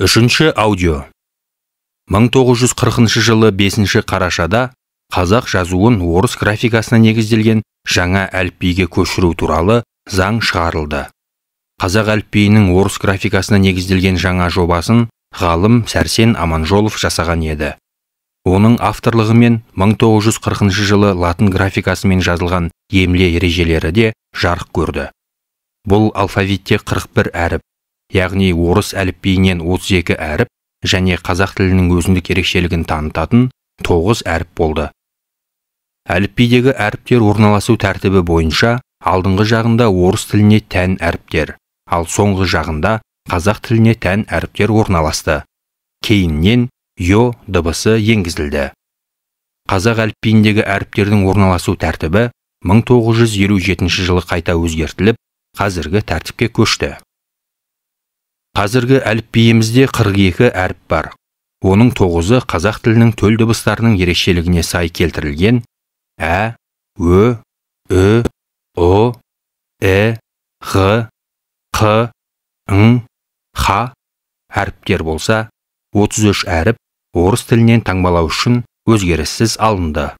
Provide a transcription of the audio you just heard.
Үшінші аудио. 1940 жылы 5 қарашада қазақ жазуын орыс графикасына негізделген жаңа әліпбиге көшіру туралы заң шығарылды. Қазақ әліпбиінің орыс графикасына негізделген жаңа жобасын ғалым Сәрсен Аманжолов жасаған еді. Оның авторлығымен 1940 жылы латын графикасымен жазылған емле ережелері де жарық көрді. Бұл алфавитте 41 әріп, яғни орыс әліпбиінен 32 әріп және қазақ тілінің өзіндік ерекшелігін танытатын 9 әріп болды. Әліпбидегі әріптер орналасу тәртібі бойынша алдыңғы жағында орыс тіліне тән әріптер, ал соңғы жағында қазақ тіліне тән әріптер орналасты. Кейіннен ё дыбысы енгізілді. Қазақ әліпбиіндегі әріптердің орналасу тәртібі 1957 жылы қайта өзгертіліп, қазіргі тәртіпке көшті. Қазіргі әліпбиімізде 42 әріп бар. Оның 9-ы қазақ тілінің төл дыбыстарының ерекшелігіне сай келтірілген ә, ө, ү, о, ә, ғ, қ, ң, х әріптер болса, 33 әріп орыс тілінен таңбалау үшін өзгеріссіз алынды.